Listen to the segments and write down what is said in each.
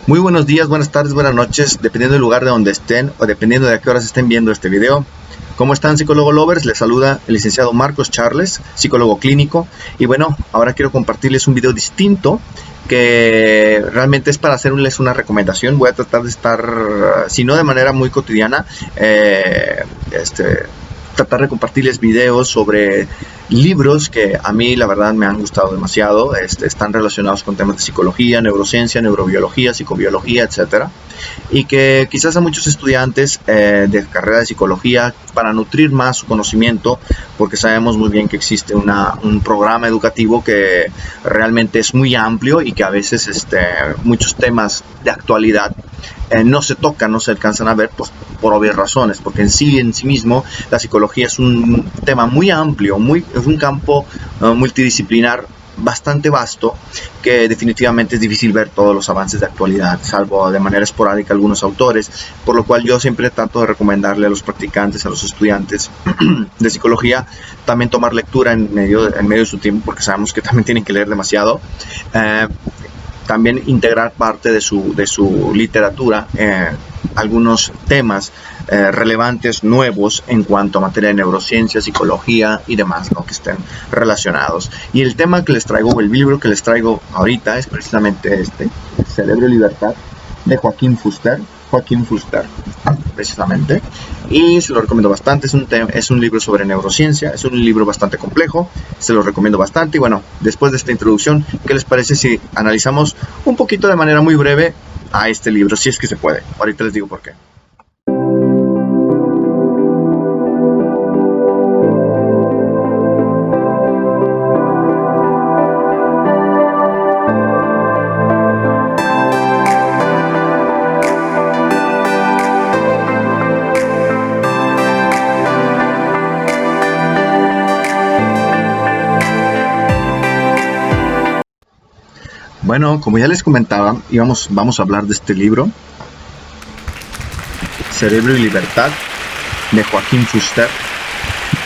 Muy buenos días, buenas tardes, buenas noches, dependiendo del lugar de donde estén o dependiendo de a qué horas estén viendo este video. ¿Cómo están, psicólogo lovers? Les saluda el licenciado Marcos Charles, psicólogo clínico. Y bueno, ahora quiero compartirles un video distinto que realmente es para hacerles una recomendación. Voy a tratar de estar, si no de manera muy cotidiana, tratar de compartirles videos sobre libros que a mí la verdad me han gustado demasiado. Están relacionados con temas de psicología, neurociencia, neurobiología, psicobiología, etcétera, y que quizás a muchos estudiantes de carrera de psicología, para nutrir más su conocimiento, porque sabemos muy bien que existe un programa educativo que realmente es muy amplio y que a veces muchos temas de actualidad no se tocan, no se alcanzan a ver, pues, por obvias razones, porque en sí mismo la psicología es un tema muy amplio, es un campo multidisciplinar bastante vasto, que definitivamente es difícil ver todos los avances de actualidad, salvo de manera esporádica algunos autores, por lo cual yo siempre trato de recomendarle a los practicantes, a los estudiantes de psicología, también tomar lectura en medio de su tiempo, porque sabemos que también tienen que leer demasiado. También integrar parte de su literatura, algunos temas relevantes, nuevos en cuanto a materia de neurociencia, psicología y demás, ¿no?, que estén relacionados. Y el tema que les traigo, o el libro que les traigo ahorita, es precisamente Cerebro y Libertad, de Joaquín Fuster, precisamente, y se lo recomiendo bastante. Es un libro sobre neurociencia, es un libro bastante complejo, se lo recomiendo bastante. Y bueno, después de esta introducción, ¿qué les parece si analizamos un poquito de manera muy breve a este libro, si es que se puede? Ahorita les digo por qué. Bueno, como ya les comentaba, vamos a hablar de este libro, Cerebro y Libertad, de Joaquín Fuster.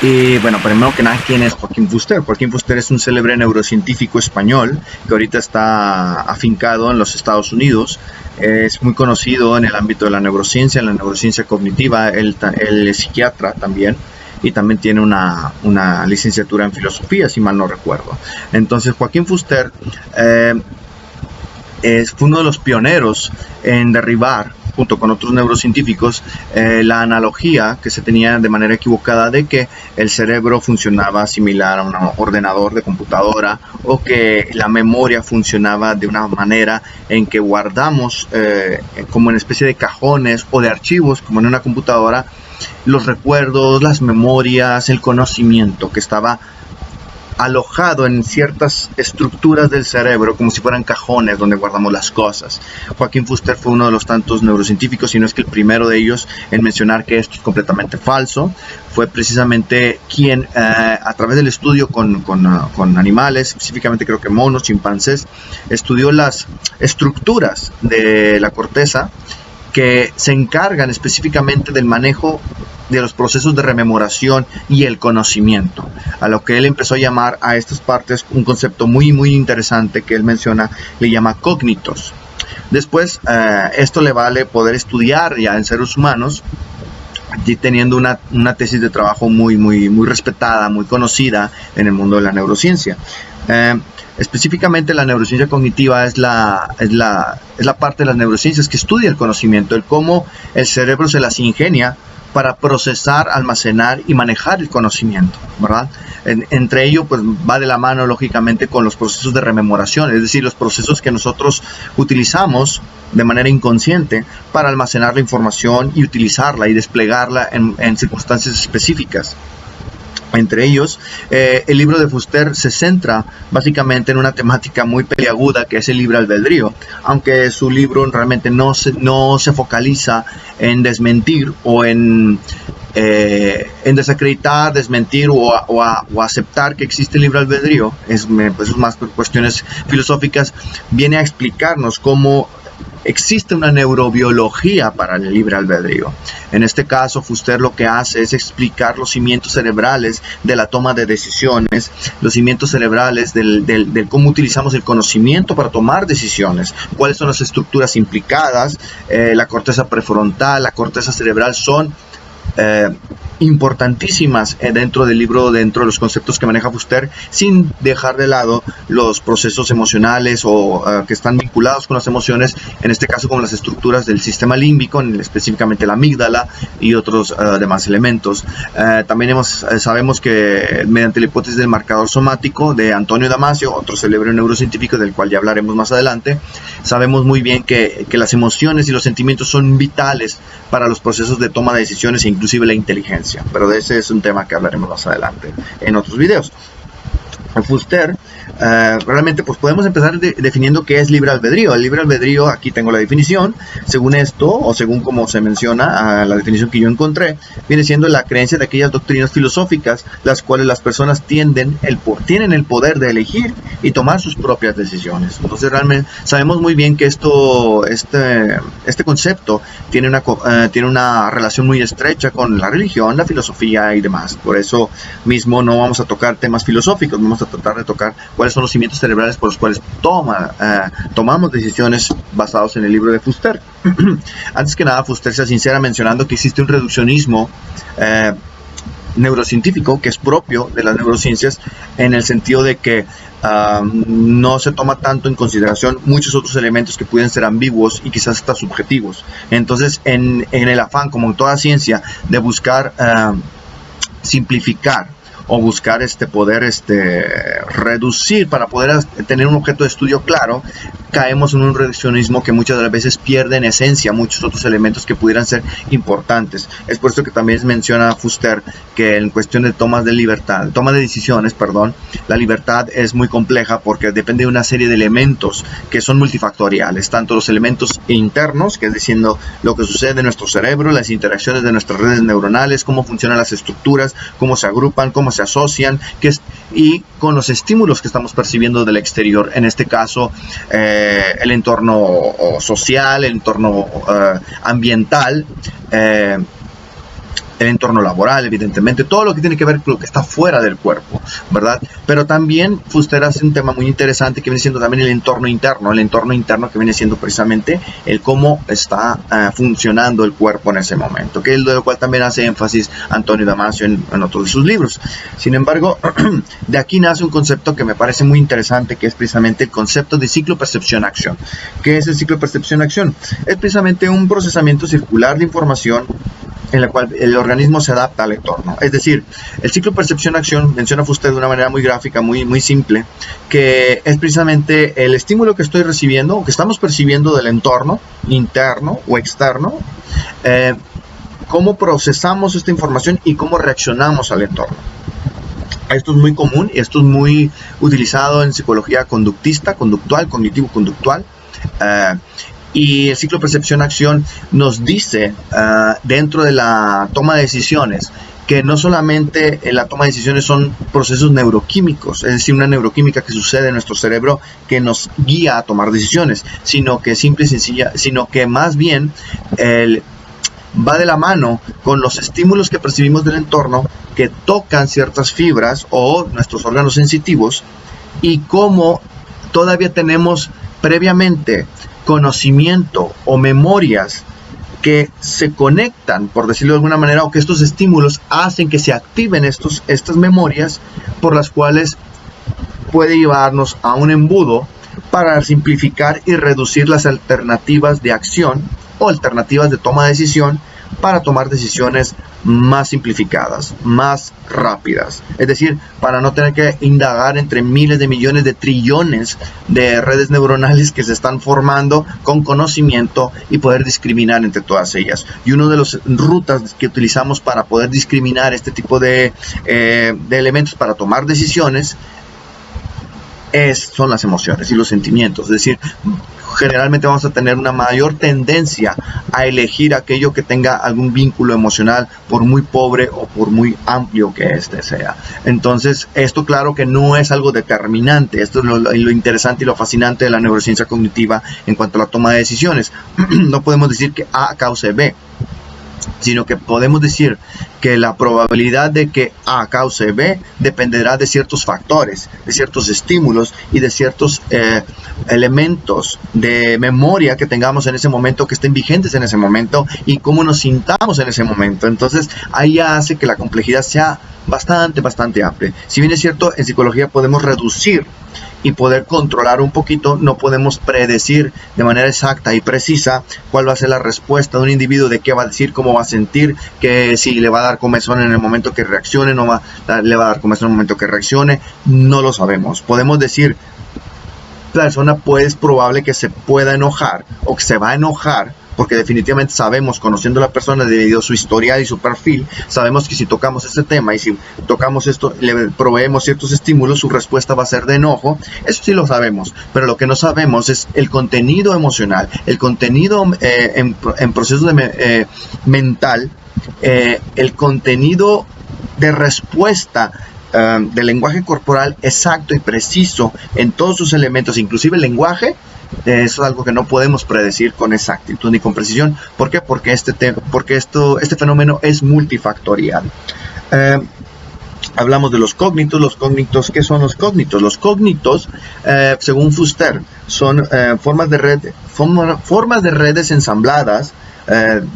Y bueno, primero que nada, ¿quién es Joaquín Fuster? Joaquín Fuster es un célebre neurocientífico español que ahorita está afincado en los Estados Unidos. Es muy conocido en el ámbito de la neurociencia, en la neurociencia cognitiva. Él es psiquiatra también, y también tiene una licenciatura en filosofía, si mal no recuerdo. Entonces, Joaquín Fuster fue uno de los pioneros en derribar, junto con otros neurocientíficos, la analogía que se tenía de manera equivocada de que el cerebro funcionaba similar a un ordenador de computadora, o que la memoria funcionaba de una manera en que guardamos como en especie de cajones o de archivos, como en una computadora, los recuerdos, las memorias, el conocimiento que estaba alojado en ciertas estructuras del cerebro, como si fueran cajones donde guardamos las cosas. Joaquín Fuster fue uno de los tantos neurocientíficos, si no es que el primero de ellos, en mencionar que esto es completamente falso. Fue precisamente quien, a través del estudio con animales, específicamente creo que monos, chimpancés, estudió las estructuras de la corteza que se encargan específicamente del manejo de los procesos de rememoración y el conocimiento, a lo que él empezó a llamar a estas partes un concepto muy interesante que él menciona, le llama cognitos. Después esto le vale poder estudiar ya en seres humanos, y teniendo una tesis de trabajo muy respetada, muy conocida en el mundo de la neurociencia. Específicamente la neurociencia cognitiva es la parte de las neurociencias que estudia el conocimiento, el cómo el cerebro se las ingenia para procesar, almacenar y manejar el conocimiento, ¿verdad? Entre ello, pues va de la mano, lógicamente, con los procesos de rememoración, es decir, los procesos que nosotros utilizamos de manera inconsciente para almacenar la información y utilizarla y desplegarla en circunstancias específicas. Entre ellos, el libro de Fuster se centra básicamente en una temática muy peliaguda, que es el libre albedrío, aunque su libro realmente no se focaliza en desmentir o en desacreditar, desmentir o aceptar que existe el libre albedrío. Es más por cuestiones filosóficas. Viene a explicarnos cómo existe una neurobiología para el libre albedrío. En este caso, Fuster lo que hace es explicar los cimientos cerebrales de la toma de decisiones, los cimientos cerebrales del cómo utilizamos el conocimiento para tomar decisiones, cuáles son las estructuras implicadas, la corteza prefrontal, la corteza cerebral son importantísimas dentro del libro, dentro de los conceptos que maneja Fuster, sin dejar de lado los procesos emocionales o que están vinculados con las emociones, en este caso con las estructuras del sistema límbico, específicamente la amígdala y otros demás elementos. También sabemos que mediante la hipótesis del marcador somático de Antonio Damasio, otro célebre neurocientífico del cual ya hablaremos más adelante, sabemos muy bien que las emociones y los sentimientos son vitales para los procesos de toma de decisiones e inclusive la inteligencia. Pero de ese es un tema que hablaremos más adelante en otros videos. Fuster, realmente pues podemos empezar definiendo qué es libre albedrío. El libre albedrío, aquí tengo la definición, según esto, o según como se menciona, la definición que yo encontré, viene siendo la creencia de aquellas doctrinas filosóficas, las cuales las personas tienen el poder de elegir y tomar sus propias decisiones. Entonces realmente sabemos muy bien que este concepto tiene una relación muy estrecha con la religión, la filosofía y demás. Por eso mismo no vamos a tocar temas filosóficos, vamos a tratar de tocar cuáles son los cimientos cerebrales por los cuales tomamos decisiones basados en el libro de Fuster. Antes que nada, Fuster se sincera mencionando que existe un reduccionismo neurocientífico que es propio de las neurociencias, en el sentido de que no se toma tanto en consideración muchos otros elementos que pueden ser ambiguos y quizás hasta subjetivos. Entonces, en el afán, como en toda ciencia, de buscar simplificar o buscar poder reducir para poder tener un objeto de estudio claro, caemos en un reduccionismo que muchas de las veces pierde en esencia muchos otros elementos que pudieran ser importantes. Es por esto que también menciona Fuster que en cuestión de toma de decisiones, la libertad es muy compleja porque depende de una serie de elementos que son multifactoriales, tanto los elementos internos, que es diciendo lo que sucede en nuestro cerebro, las interacciones de nuestras redes neuronales, cómo funcionan las estructuras, cómo se agrupan, cómo se asocian, y con los estímulos que estamos percibiendo del exterior, en este caso el entorno social, el entorno ambiental, el entorno laboral, evidentemente, todo lo que tiene que ver con lo que está fuera del cuerpo, ¿verdad? Pero también Fuster hace un tema muy interesante que viene siendo también el entorno interno que viene siendo precisamente el cómo está funcionando el cuerpo en ese momento, que es de lo cual también hace énfasis Antonio Damasio en otros de sus libros. Sin embargo, de aquí nace un concepto que me parece muy interesante, que es precisamente el concepto de ciclo percepción-acción. ¿Qué es el ciclo percepción-acción? Es precisamente un procesamiento circular de información en la cual el organismo se adapta al entorno. Es decir, el ciclo percepción-acción, menciona Fuster de una manera muy gráfica, muy simple, que es precisamente el estímulo que estoy recibiendo, o que estamos percibiendo del entorno, interno o externo, cómo procesamos esta información y cómo reaccionamos al entorno. Esto es muy común y esto es muy utilizado en psicología conductual, cognitivo-conductual. Y el ciclo percepción-acción nos dice, dentro de la toma de decisiones, que no solamente la toma de decisiones son procesos neuroquímicos, es decir, una neuroquímica que sucede en nuestro cerebro que nos guía a tomar decisiones, sino que más bien va de la mano con los estímulos que percibimos del entorno, que tocan ciertas fibras o nuestros órganos sensitivos, y cómo todavía tenemos previamente conocimiento o memorias que se conectan, por decirlo de alguna manera, o que estos estímulos hacen que se activen estas memorias, por las cuales puede llevarnos a un embudo para simplificar y reducir las alternativas de acción o alternativas de toma de decisión, para tomar decisiones más simplificadas, más rápidas. Es decir, para no tener que indagar entre miles de millones de trillones de redes neuronales que se están formando con conocimiento y poder discriminar entre todas ellas. Y una de las rutas que utilizamos para poder discriminar este tipo de elementos para tomar decisiones son las emociones y los sentimientos. Es decir, generalmente vamos a tener una mayor tendencia a elegir aquello que tenga algún vínculo emocional, por muy pobre o por muy amplio que este sea. Entonces, esto claro que no es algo determinante. Esto es lo interesante y lo fascinante de la neurociencia cognitiva en cuanto a la toma de decisiones. No podemos decir que A cause B, sino que podemos decir que la probabilidad de que A cause B dependerá de ciertos factores, de ciertos estímulos y de ciertos elementos de memoria que tengamos en ese momento, que estén vigentes en ese momento y cómo nos sintamos en ese momento. Entonces, ahí hace que la complejidad sea bastante amplia. Si bien es cierto, en psicología podemos reducir y poder controlar un poquito, no podemos predecir de manera exacta y precisa cuál va a ser la respuesta de un individuo, de qué va a decir, cómo va a sentir, que si le va a dar comezón en el momento que reaccione, le va a dar comezón en el momento que reaccione, no lo sabemos. Podemos decir, la persona es probable que se pueda enojar o que se va a enojar, porque definitivamente sabemos, conociendo a la persona debido a su historial y su perfil, sabemos que si tocamos este tema y si tocamos esto, le proveemos ciertos estímulos, su respuesta va a ser de enojo. Eso sí lo sabemos, pero lo que no sabemos es el contenido emocional, el contenido en procesos mental, el contenido de respuesta del lenguaje corporal exacto y preciso en todos sus elementos, inclusive el lenguaje. Eso es algo que no podemos predecir con exactitud ni con precisión. ¿Por qué? Porque este fenómeno es multifactorial. Hablamos de los cognitos. Los cognitos, ¿qué son los cognitos? Los cognitos, según Fuster, son formas de redes ensambladas,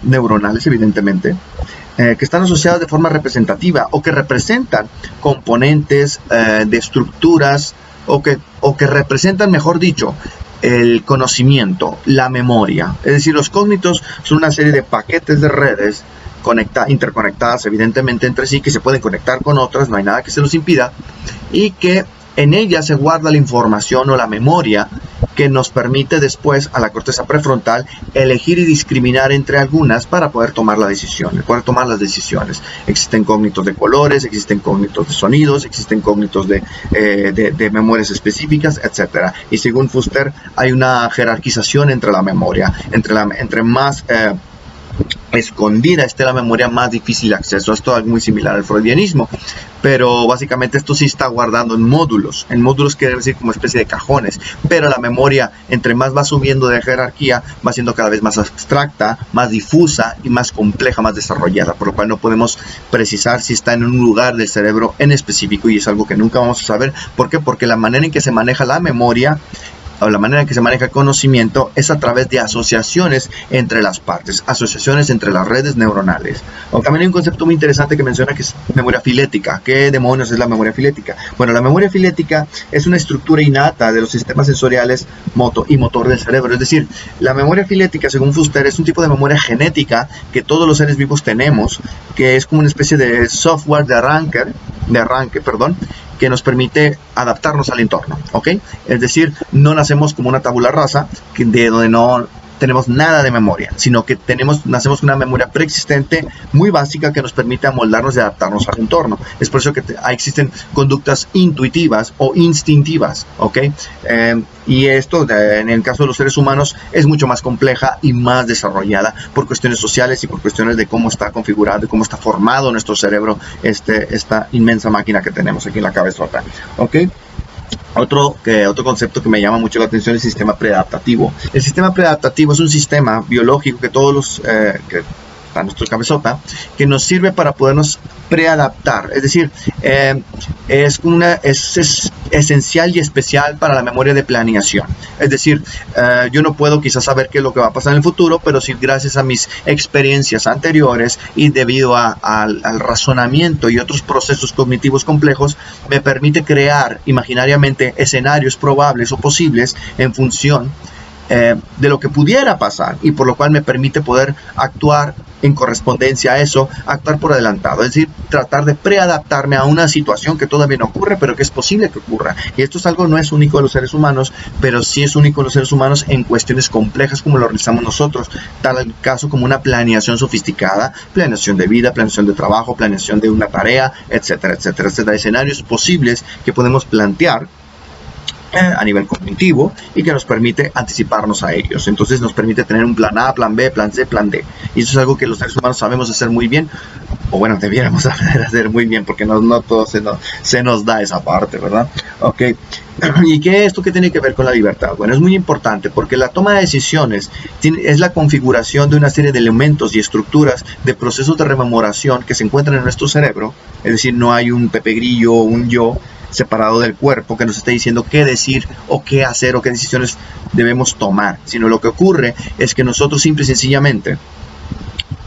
neuronales evidentemente, que están asociadas de forma representativa o que representan componentes de estructuras o que representan, mejor dicho, el conocimiento, la memoria. Es decir, los cognitos son una serie de paquetes de redes interconectadas evidentemente entre sí, que se pueden conectar con otras, no hay nada que se los impida, y que en ellas se guarda la información o la memoria que nos permite después a la corteza prefrontal elegir y discriminar entre algunas para poder tomar las decisiones. Existen cognitos de colores, existen cognitos de sonidos, existen cognitos de memorias específicas, etc. Y según Fuster hay una jerarquización entre la memoria, entre más escondida esté la memoria, más difícil acceso. Esto es muy similar al freudianismo, pero básicamente esto sí está guardando en módulos quiere decir como especie de cajones, pero la memoria, entre más va subiendo de jerarquía, va siendo cada vez más abstracta, más difusa y más compleja, más desarrollada, por lo cual no podemos precisar si está en un lugar del cerebro en específico, y es algo que nunca vamos a saber. ¿Por qué? Porque la manera en que se maneja la memoria o la manera en que se maneja el conocimiento es a través de asociaciones entre las partes, asociaciones entre las redes neuronales. O también hay un concepto muy interesante que menciona, que es memoria filética. ¿Qué demonios es la memoria filética? Bueno, la memoria filética es una estructura innata de los sistemas sensoriales y motor del cerebro. Es decir, la memoria filética, según Fuster, es un tipo de memoria genética que todos los seres vivos tenemos, que es como una especie de software de arranque, que nos permite adaptarnos al entorno, ¿ok? Es decir, no nacemos como una tabula rasa, de donde no tenemos nada de memoria, sino que nacemos con una memoria preexistente muy básica que nos permite amoldarnos y adaptarnos al entorno. Es por eso que existen conductas intuitivas o instintivas, ¿ok? Y esto, en el caso de los seres humanos, es mucho más compleja y más desarrollada por cuestiones sociales y por cuestiones de cómo está configurado y cómo está formado nuestro cerebro, esta inmensa máquina que tenemos aquí en la cabezota, ¿ok? Otro concepto que me llama mucho la atención es el sistema preadaptativo. El sistema preadaptativo es un sistema biológico que que está en nuestra cabezota, que nos sirve para podernos preadaptar. Es decir, es esencial y especial para la memoria de planeación. Es decir, yo no puedo quizás saber qué es lo que va a pasar en el futuro, pero sí, gracias a mis experiencias anteriores y debido al razonamiento y otros procesos cognitivos complejos, me permite crear imaginariamente escenarios probables o posibles en función de lo que pudiera pasar, y por lo cual me permite poder actuar en correspondencia a eso, actuar por adelantado, es decir, tratar de preadaptarme a una situación que todavía no ocurre, pero que es posible que ocurra. Y esto es algo, no es único de los seres humanos, pero sí es único de los seres humanos en cuestiones complejas como lo realizamos nosotros, tal caso como una planeación sofisticada, planeación de vida, planeación de trabajo, planeación de una tarea, etcétera, etcétera, etcétera. Escenarios posibles que podemos plantear a nivel cognitivo y que nos permite anticiparnos a ellos. Entonces nos permite tener un plan A, plan B, plan C, plan D. Y eso es algo que los seres humanos sabemos hacer muy bien, o bueno, debiéramos saber hacer muy bien, porque no todo se nos da esa parte, ¿verdad? Ok. ¿Y qué esto que tiene que ver con la libertad? Bueno, es muy importante porque la toma de decisiones es la configuración de una serie de elementos y estructuras de procesos de rememoración que se encuentran en nuestro cerebro. Es decir, no hay un Pepe Grillo o un yo separado del cuerpo que nos esté diciendo qué decir o qué hacer o qué decisiones debemos tomar, sino lo que ocurre es que nosotros simple y sencillamente,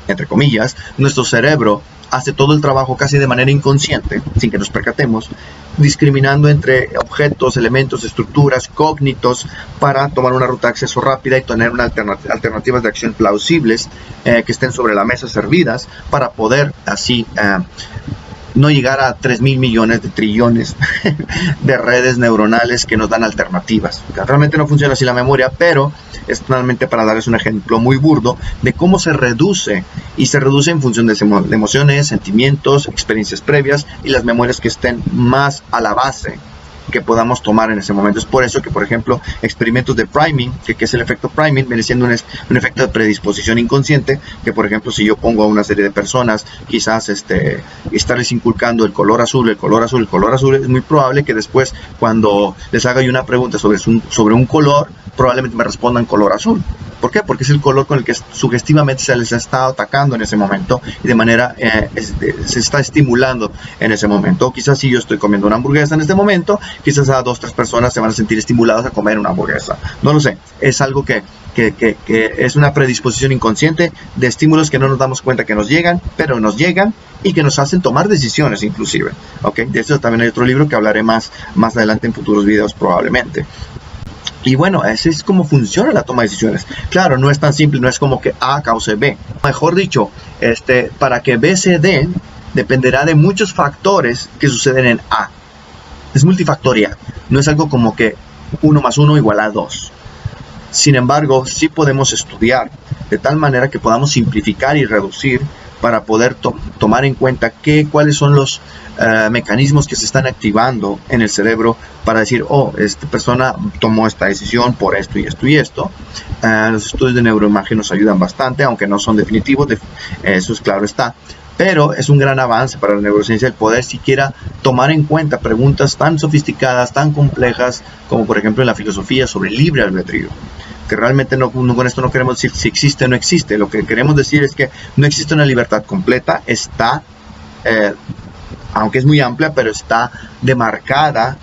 entre comillas, nuestro cerebro hace todo el trabajo casi de manera inconsciente, sin que nos percatemos, discriminando entre objetos, elementos, estructuras, cognitos, para tomar una ruta de acceso rápida y tener unas alternativas de acción plausibles que estén sobre la mesa servidas para poder así no llegar a 3.000 millones de trillones de redes neuronales que nos dan alternativas. Realmente no funciona así la memoria, pero es totalmente para darles un ejemplo muy burdo de cómo se reduce, y se reduce en función de emociones, sentimientos, experiencias previas y las memorias que estén más a la base que podamos tomar en ese momento. Es por eso que, por ejemplo, experimentos de priming, que es el efecto priming, viene siendo un efecto de predisposición inconsciente, que por ejemplo, si yo pongo a una serie de personas, quizás estarles inculcando el color azul, es muy probable que después, cuando les haga yo una pregunta sobre un color, probablemente me respondan color azul. ¿Por qué? Porque es el color con el que sugestivamente se les está atacando en ese momento y de manera se está estimulando en ese momento. O quizás si yo estoy comiendo una hamburguesa en este momento, quizás a 2 o 3 personas se van a sentir estimuladas a comer una hamburguesa. No lo sé. Es algo que es una predisposición inconsciente de estímulos que no nos damos cuenta que nos llegan, pero nos llegan y que nos hacen tomar decisiones inclusive. ¿Okay? De eso también hay otro libro que hablaré más adelante en futuros videos probablemente. Y bueno, así es como funciona la toma de decisiones. Claro, no es tan simple, no es como que A cause B. Mejor dicho, para que B se dé, dependerá de muchos factores que suceden en A. Es multifactorial, no es algo como que 1 más 1 igual a 2. Sin embargo, sí podemos estudiar de tal manera que podamos simplificar y reducir para poder tomar en cuenta cuáles son los mecanismos que se están activando en el cerebro para decir, esta persona tomó esta decisión por esto y esto y esto. Los estudios de neuroimagen nos ayudan bastante, aunque no son definitivos, eso es claro está. Pero es un gran avance para la neurociencia el poder siquiera tomar en cuenta preguntas tan sofisticadas, tan complejas, como por ejemplo en la filosofía sobre el libre albedrío. Que realmente con esto no queremos decir si existe o no existe. Lo que queremos decir es que no existe una libertad completa, está, aunque es muy amplia, pero está demarcada,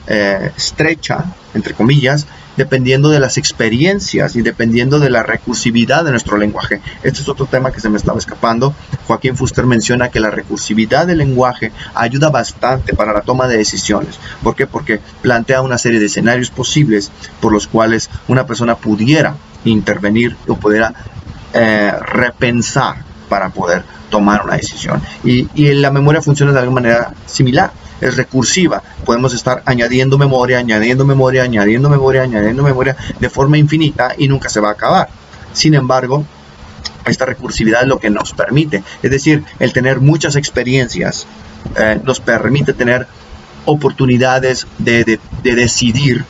estrecha, entre comillas, dependiendo de las experiencias y dependiendo de la recursividad de nuestro lenguaje. Este es otro tema que se me estaba escapando. Joaquín Fuster menciona que la recursividad del lenguaje ayuda bastante para la toma de decisiones. ¿Por qué? Porque plantea una serie de escenarios posibles por los cuales una persona pudiera intervenir o pudiera repensar para poder tomar una decisión. Y la memoria funciona de alguna manera similar. Es recursiva, podemos estar añadiendo memoria de forma infinita y nunca se va a acabar. Sin embargo, esta recursividad es lo que nos permite, es decir, el tener muchas experiencias nos permite tener oportunidades de decidir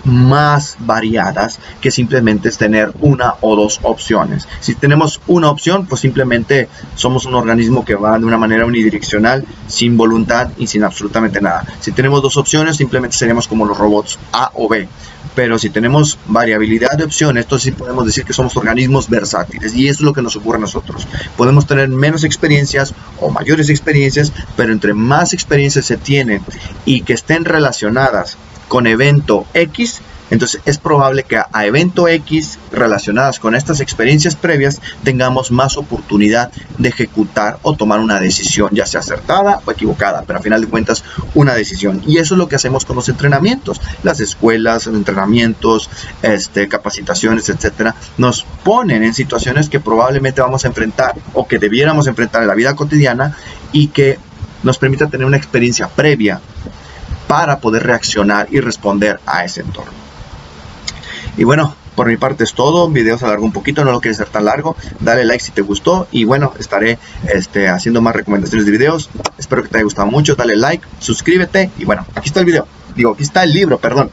más variadas que simplemente es tener 1 o 2 opciones. Si tenemos una opción, pues simplemente somos un organismo que va de una manera unidireccional, sin voluntad y sin absolutamente nada. Si tenemos 2 opciones, simplemente seríamos como los robots A o B. Pero si tenemos variabilidad de opciones, entonces sí podemos decir que somos organismos versátiles, y eso es lo que nos ocurre a nosotros. Podemos tener menos experiencias o mayores experiencias, pero entre más experiencias se tienen y que estén relacionadas con evento X, entonces es probable que a evento X relacionadas con estas experiencias previas tengamos más oportunidad de ejecutar o tomar una decisión, ya sea acertada o equivocada, pero a final de cuentas una decisión. Y eso es lo que hacemos con los entrenamientos. Las escuelas, los entrenamientos, capacitaciones, etcétera, nos ponen en situaciones que probablemente vamos a enfrentar o que debiéramos enfrentar en la vida cotidiana, y que nos permita tener una experiencia previa para poder reaccionar y responder a ese entorno. Y bueno, por mi parte es todo. Video se alargó un poquito, no lo quiero hacer tan largo. Dale like si te gustó, y bueno, estaré haciendo más recomendaciones de videos. Espero que te haya gustado mucho. Dale like, suscríbete, y bueno, aquí está el video. Aquí está el libro, perdón.